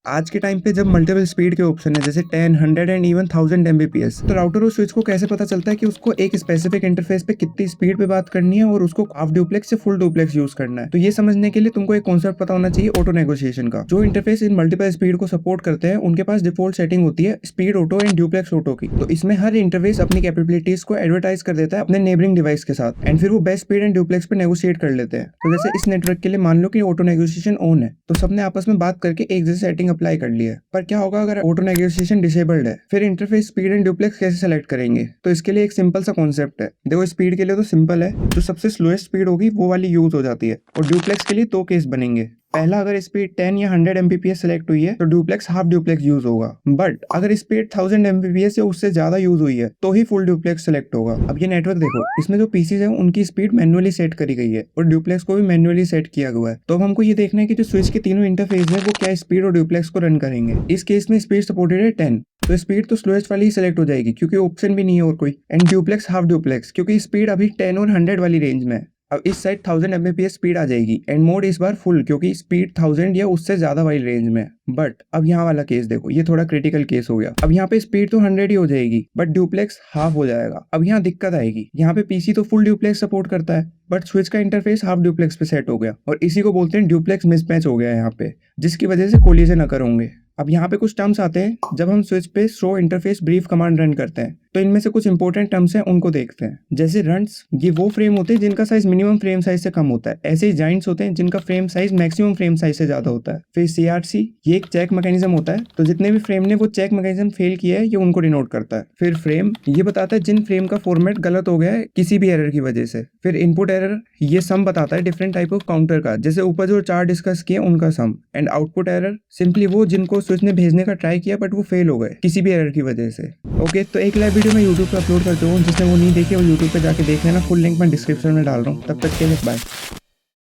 आज के टाइम पे जब मल्टीपल स्पीड के ऑप्शन है जैसे 10, 100 एंड इवन 1000 Mbps, तो राउटर और स्विच को कैसे पता चलता है कि उसको एक स्पेसिफिक इंटरफेस पे कितनी स्पीड पे बात करनी है और उसको हाफ डुप्लेक्स से फुल डुप्लेक्स यूज करना है। तो ये समझने के लिए तुमको एक कॉन्सेप्ट पता होना चाहिए ऑटो नेगोशिएशन का। जो इंटरफेस इन मल्टीपल स्पीड को सपोर्ट करते हैं उनके पास डिफॉल्ट सेटिंग होती है speed auto and duplex auto की। तो इसमें हर इंटरफेस अपनी कैपेबिलिटीज को एडवर्टाइज कर देता है अपने नेबरिंग डिवाइस के साथ एंड फिर वो बेस्ट स्पीड एंड डुप्लेक्स पे नेगोशिएट कर लेते हैं। तो जैसे इस नेटवर्क के लिए मान लो कि ऑटो नेगोशिएशन ऑन है, तो सबने आपस में बात करके एक जैसी सेटिंग अप्लाई कर ली है। पर क्या होगा अगर ऑटो नेगोशिएशन डिसेबल्ड है? फिर इंटरफेस स्पीड एंड डुप्लेक्स कैसे सेलेक्ट करेंगे? तो इसके लिए एक सिंपल सा कॉन्सेप्ट है। देखो स्पीड के लिए तो सिंपल है, जो सबसे स्लोएस्ट स्पीड होगी वो वाली यूज हो जाती है। और डुप्लेक्स के लिए दो केस बनेंगे। पहला, अगर स्पीड 10 या 100 Mbps सेलेक्ट हुई है तो डुप्लेक्स हाफ डुप्लेक्स यूज होगा। बट अगर स्पीड 1000 Mbps या उससे ज्यादा यूज हुई है तो ही फुल डुप्लेक्स सेलेक्ट होगा। अब ये नेटवर्क देखो, इसमें जो पीसीज है उनकी स्पीड मैन्युअली सेट करी गई है और डुप्लेक्स को भी मैन्युअली सेट किया हुआ है। तो अब हमको ये देखना है कि जो स्विच के तीनों इंटरफेस है वो क्या स्पीड और डुप्लेक्स को रन करेंगे। इस केस में स्पीड सपोर्टेड है 10, तो स्पीड तो स्लोएस्ट वाली ही सिलेक्ट हो जाएगी क्योंकि ऑप्शन भी नहीं है और कोई। एंड डुप्लेक्स हाफ डुप्लेक्स क्योंकि स्पीड अभी 10 और 100 वाली रेंज में है। अब इस साइड 1000 Mbps स्पीड आ जाएगी एंड मोड इस बार फुल क्योंकि स्पीड 1000 या उससे ज्यादा वाली रेंज में। बट अब यहाँ वाला केस देखो, ये थोड़ा क्रिटिकल केस हो गया। अब यहाँ पे स्पीड तो 100 ही हो जाएगी बट डुप्लेक्स हाफ हो जाएगा। अब यहाँ दिक्कत आएगी, यहाँ पे पीसी तो फुल डुप्लेक्स सपोर्ट करता है बट स्विच का इंटरफेस हाफ डुप्लेक्स पे सेट हो गया और इसी को बोलते हैं डुप्लेक्स मिसमैच हो गया यहाँ पे, जिसकी वजह से कोलिजन अकर होंगे। अब यहाँ पे कुछ टर्म्स आते हैं जब हम स्विच पे show interface brief command run करते हैं, तो इनमें से कुछ इंपॉर्टेंट टर्म्स हैं उनको देखते हैं। जैसे रन्स, ये वो फ्रेम होते हैं जिनका साइज मिनिमम फ्रेम साइज से कम होता है। ऐसे ही जाइंट्स होते हैं जिनका frame size maximum frame size से ज्यादा होता है। फिर सीआरसी, ये एक चेक मैकेनिज्म होता है, तो जितने भी फ्रेम ने वो चेक मैकेनिज्म फेल किया है ये उनको डिनोट करता है। फिर फ्रेम, ये बताता है जिन फ्रेम का फॉर्मेट गलत हो गया है किसी भी एरर की वजह से। फिर इनपुट एरर, ये सम बताता है डिफरेंट टाइप ऑफ काउंटर का, जैसे ऊपर जो 4 डिस्कस किए उनका सम। एंड आउटपुट एरर सिंपली वो जिनको स्विच ने भेजने का ट्राई किया बट वो फेल हो गए किसी भी एरर की वजह से। ओके, तो एक लाइव वीडियो मैं यूट्यूब पे अपलोड कर चुका हूँ, जिसने वो नहीं देखी वो यूट्यूब पे जाके देख लेना। फुल लिंक मैं डिस्क्रिप्शन में डाल रहा हूँ। तब तक के लिए बाय।